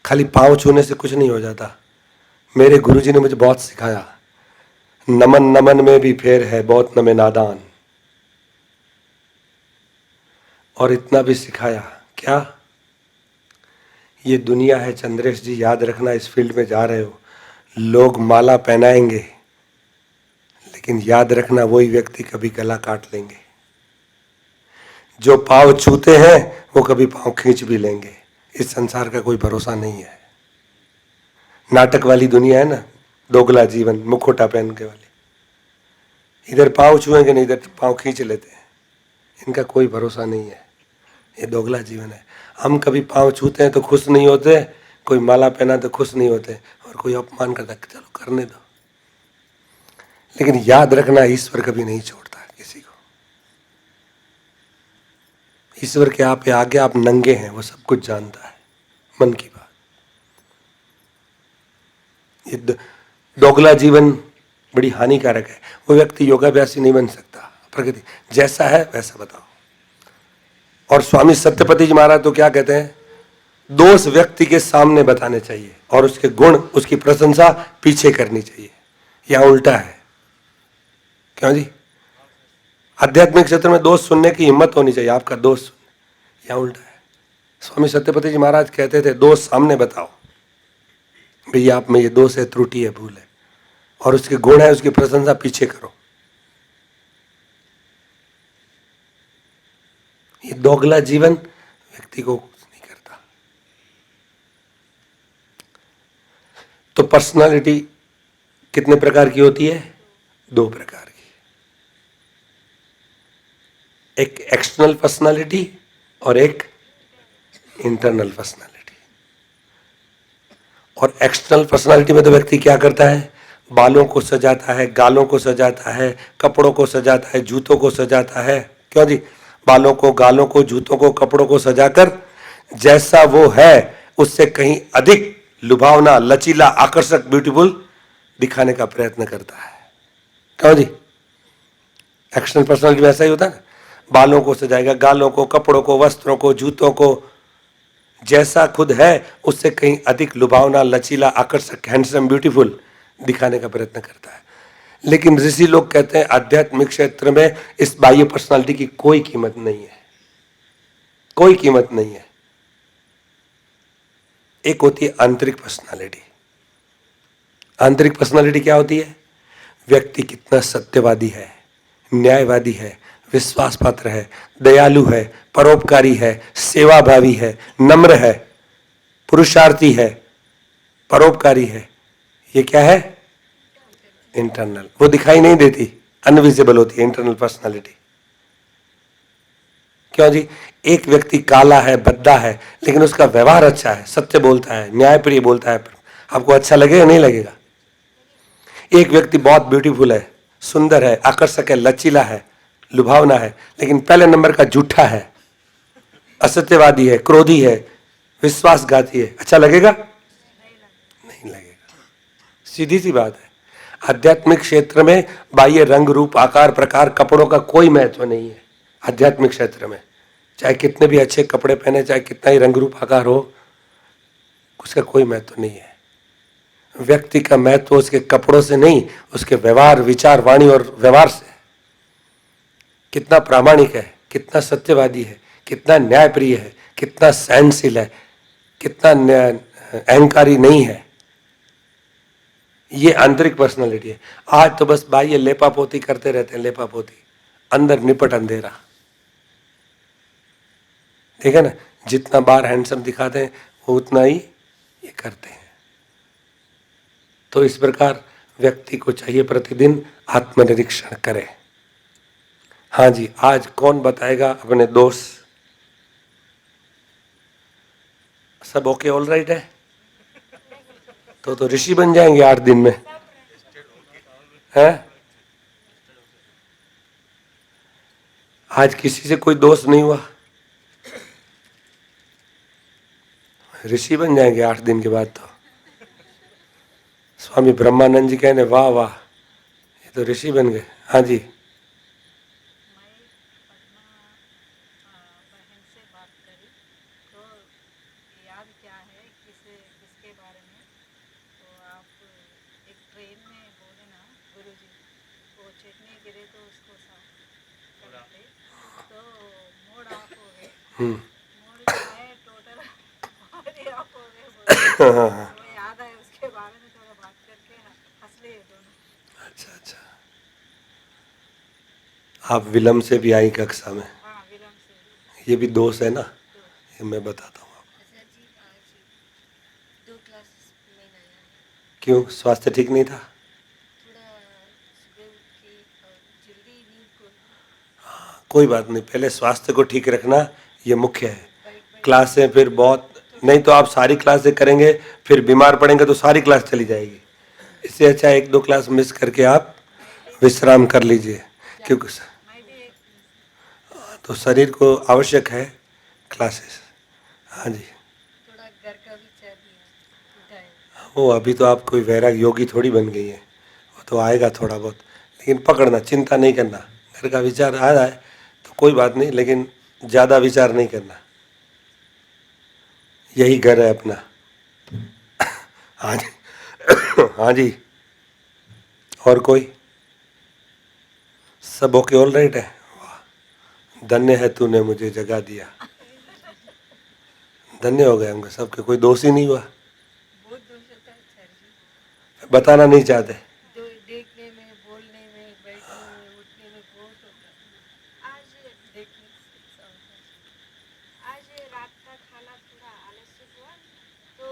खाली पांव छूने से कुछ नहीं हो जाता। मेरे गुरुजी ने मुझे बहुत सिखाया, नमन नमन में भी फेर है बहुत नमे नादान। और इतना भी सिखाया क्या, ये दुनिया है चंद्रेश जी, याद रखना इस फील्ड में जा रहे हो, लोग माला पहनाएंगे लेकिन याद रखना वही व्यक्ति कभी गला काट लेंगे। जो पांव छूते हैं वो कभी पांव खींच भी लेंगे। इस संसार का कोई भरोसा नहीं है। नाटक वाली दुनिया है ना, दोगला जीवन, मुखोटा पहन के वाली, इधर पांव छुएंगे नहीं इधर पांव खींच लेते हैं। इनका कोई भरोसा नहीं है, ये दोगला जीवन है। हम कभी पांव छूते हैं तो खुश नहीं होते, कोई माला पहना तो खुश नहीं होते, और कोई अपमान करता चलो करने दो। लेकिन याद रखना ईश्वर कभी नहीं छोड़ता किसी को। ईश्वर के आप आगे आप नंगे हैं, वो सब कुछ जानता है। मन की बात, ये दोगला जीवन बड़ी हानिकारक है। वो व्यक्ति योगाभ्यासी नहीं बन सकता। प्रकृति जैसा है वैसा बताओ। और स्वामी सत्यपति जी महाराज तो क्या कहते हैं, दोष व्यक्ति के सामने बताने चाहिए और उसके गुण, उसकी प्रशंसा पीछे करनी चाहिए। यहां उल्टा है। क्यों जी? आध्यात्मिक क्षेत्र में दोष सुनने की हिम्मत होनी चाहिए, आपका दोष सुनने। यहां उल्टा है। स्वामी सत्यपति जी महाराज कहते थे दोष सामने बताओ, भैया आप में ये दोष है, त्रुटि है, भूल है, और उसके गुण है, उसकी प्रशंसा पीछे करो। ये दोगला जीवन व्यक्ति को नहीं करता। तो पर्सनालिटी कितने प्रकार की होती है? 2 प्रकार की। एक एक्सटर्नल पर्सनालिटी और एक इंटरनल पर्सनालिटी। और एक्सटर्नल पर्सनालिटी में तो व्यक्ति क्या करता है, बालों को सजाता है, गालों को सजाता है, कपड़ों को सजाता है, जूतों को सजाता है। क्यों जी? बालों को, गालों को, जूतों को, कपड़ों को सजाकर जैसा वो है उससे कहीं अधिक लुभावना, लचीला, आकर्षक, ब्यूटीफुल दिखाने का प्रयत्न करता है। क्यों जी? एक्सटर्नल पर्सनालिटी में ऐसा ही होता है ना, बालों को सजाएगा, गालों को, कपड़ों को, वस्त्रों को, जूतों को, जैसा खुद है उससे कहीं अधिक लुभावना, लचीला, आकर्षक, हैंडसम, ब्यूटीफुल दिखाने का प्रयत्न करता है। लेकिन ऋषि लोग कहते हैं आध्यात्मिक क्षेत्र में इस बाह्य पर्सनालिटी की कोई कीमत नहीं है, कोई कीमत नहीं है। एक होती है आंतरिक पर्सनालिटी। आंतरिक पर्सनालिटी क्या होती है? व्यक्ति कितना सत्यवादी है, न्यायवादी है, विश्वास पात्र है, दयालु है, परोपकारी है, सेवाभावी है, नम्र है, पुरुषार्थी है, परोपकारी है। ये क्या है? इंटरनल। वो दिखाई नहीं देती, अनविजिबल होती है इंटरनल पर्सनालिटी। क्यों जी? एक व्यक्ति काला है, भद्दा है, लेकिन उसका व्यवहार अच्छा है, सत्य बोलता है, न्यायप्रिय बोलता है, आपको अच्छा लगेगा नहीं लगेगा? एक व्यक्ति बहुत ब्यूटीफुल है, सुंदर है, आकर्षक है, लचीला है, लुभावना है, लेकिन पहले नंबर का झूठा है, असत्यवादी है, क्रोधी है, विश्वासघाती है, अच्छा लगेगा? नहीं लगेगा। सीधी सी बात है। आध्यात्मिक क्षेत्र में बाह्य रंग, रूप, आकार, प्रकार, कपड़ों का कोई महत्व नहीं है। आध्यात्मिक क्षेत्र में चाहे कितने भी अच्छे कपड़े पहने, चाहे कितना ही रंग, रूप, आकार हो, उसका कोई महत्व नहीं है। व्यक्ति का महत्व उसके कपड़ों से नहीं, उसके व्यवहार, विचार, वाणी और व्यवहार से। कितना प्रामाणिक है, कितना सत्यवादी है, कितना न्यायप्रिय है, कितना सहनशील है, कितना अहंकारी नहीं है। ये आंतरिक पर्सनालिटी है। आज तो बस बाह्य लेपा पोती करते रहते हैं, लेपा पोती, अंदर निपट अंधेरा। ठीक है ना? जितना बार हैंडसम दिखाते हैं वो उतना ही ये करते हैं। तो इस प्रकार व्यक्ति को चाहिए प्रतिदिन आत्मनिरीक्षण करे। हाँ जी, आज कौन बताएगा अपने दोष? सब ओके, ऑल राइट है? तो ऋषि बन जाएंगे 8 दिन में, हैं? आज किसी से कोई दोष नहीं हुआ, ऋषि बन जाएंगे 8 दिन के बाद। तो स्वामी ब्रह्मानंद जी कहने वाह वाह, ये तो ऋषि बन गए। हाँ जी, विचार क्या है किसके बारे में? तो आप एक ट्रेन में बोले ना गुरुजी, वो चटनी गिरे तो उसको साफ करते, तो मोड़ ऑफ हो गए, मोड़ आए टोटल बॉडी ऑफ हो गए बोले। वो याद है, उसके बारे में थोड़ा बात करके हंस लिए दोनों। अच्छा अच्छा, आप विलम्ब से भी आई कक्षा में? हाँ, विलम्ब से। ये भी दोष है ना, ये मैं बताता हूँ आपको। क्यों, स्वास्थ्य ठीक नहीं था? कोई बात नहीं, पहले स्वास्थ्य को ठीक रखना ये मुख्य है। क्लासें फिर बहुत नहीं, तो आप सारी क्लासें करेंगे फिर बीमार पड़ेंगे तो सारी क्लास चली जाएगी। इससे अच्छा 1-2 क्लास मिस करके आप विश्राम कर लीजिए, क्योंकि तो शरीर को आवश्यक है क्लासेस। हाँ जी, थोड़ा घर का भी चाहिए। वो अभी तो आप कोई वैराग योगी थोड़ी बन गई है, वो तो आएगा थोड़ा बहुत, लेकिन पकड़ना, चिंता नहीं करना। घर का विचार आ रहा है तो कोई बात नहीं, लेकिन ज़्यादा विचार नहीं करना। यही घर है अपना। हाँ जी हाँ जी, और कोई? सब ओके, ऑल राइट है? वाह, धन्य है तूने मुझे जगा दिया। धन्य हो गए होंगे सबके, कोई दोष ही नहीं हुआ। बहुत दोष होता है सर जी, बताना नहीं चाहते? देखने में, बोलने में, बैठने में, उठने में बहुत होता है। आज देखने से होता है। आज रात का खाना थोड़ा आलस्य हुआ, तो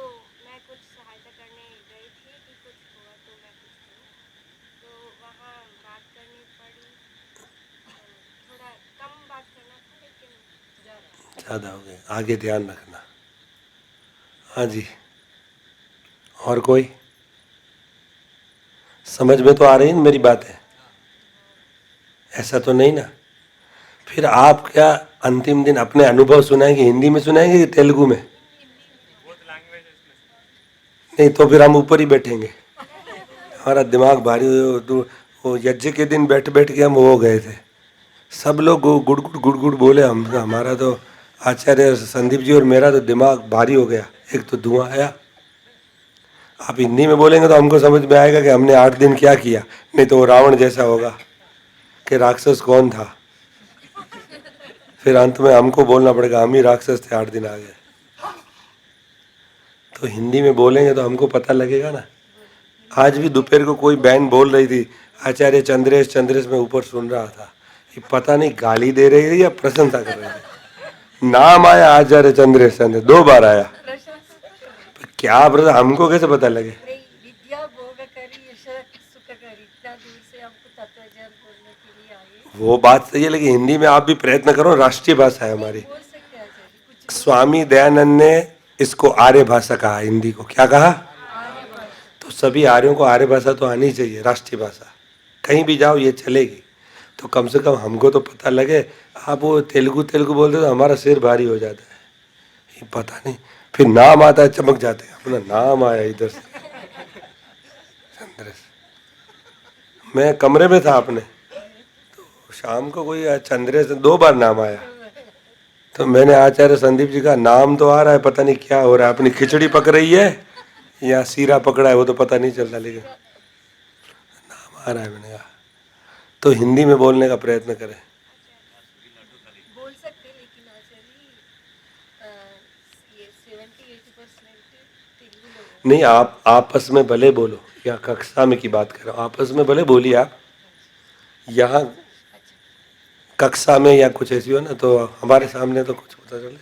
मैं कुछ सहायता करने गई थी कि कुछ हुआ तो मैं कुछ करूँ, तो वहाँ बात करनी पड़ी। थोड़ा कम बात करना था, लेकिन ज़्यादा हो गए, आगे ध्यान रखना। हाँ जी, और कोई? समझ में तो आ रही है मेरी बातें? ऐसा तो नहीं ना? फिर आप क्या अंतिम दिन अपने अनुभव सुनाएंगे, हिंदी में सुनाएंगे कि तेलुगु में? नहीं तो फिर हम ऊपर ही बैठेंगे, हमारा दिमाग भारी वो यज्ञ के दिन बैठ बैठ के हम हो गए थे, सब लोग गुड़ गुड़ गुड़ गुड़ बोले, हम हमारा तो आचार्य संदीप जी और मेरा तो दिमाग भारी हो गया, एक तो धुआं आया। आप हिंदी में बोलेंगे तो हमको समझ में आएगा कि हमने 8 दिन क्या किया, नहीं तो वो रावण जैसा होगा कि राक्षस कौन था। फिर अंत में हमको बोलना पड़ेगा हम ही राक्षस थे, 8 दिन आ गए। तो हिंदी में बोलेंगे तो हमको पता लगेगा ना। आज भी दोपहर को कोई बहन बोल रही थी, आचार्य चंद्रेश चंद्रेश, में ऊपर सुन रहा था, ये पता नहीं गाली दे रही है या प्रशंसा कर रही है। नाम आया आचार्य चंद्रेश चंद्रेश, 2 बार आया। क्या ब्रदर, हमको कैसे पता लगे? विद्या भोग करी यश सुख करी, इतना दूर से हमको तत्वज्ञान बोलने के लिए आए। वो बात सही है, लेकिन हिंदी में आप भी प्रयत्न करो, राष्ट्रीय भाषा है हमारी। बोल सकते हैं आचार्य, कुछ स्वामी दयानंद ने इसको आर्य भाषा कहा, हिंदी को क्या कहा? तो सभी आर्यों को आर्य भाषा तो आनी चाहिए, राष्ट्रीय भाषा। कहीं भी जाओ ये चलेगी, तो कम से कम हमको तो पता लगे। आप वो तेलुगु तेलुगु बोलते तो हमारा सिर भारी हो जाता है, ये पता नहीं, फिर नाम आता है चमक जाते हैं, अपना नाम आया इधर से चंद्रेश। मैं कमरे में था अपने, तो शाम को कोई चंद्रेश 2 बार नाम आया, तो मैंने आचार्य संदीप जी का नाम तो आ रहा है, पता नहीं क्या हो रहा है, अपनी खिचड़ी पक रही है या सीरा पकड़ा है वो तो पता नहीं चल रहा, लेकिन नाम आ रहा है। मैंने कहा तो हिंदी में बोलने का प्रयत्न करें। बोल सकते, लेकिन आचार्य ये 70-80% तेलुगु लोग। नहीं, आप आपस में भले बोलो, या कक्षा में की बात कर रहा हूँ, आपस में भले बोलिए आप। यहाँ कक्षा में या कुछ ऐसी हो ना, तो हमारे सामने तो कुछ पता चले।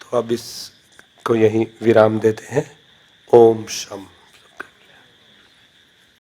तो अब इसको यहीं विराम देते हैं। ओम शम।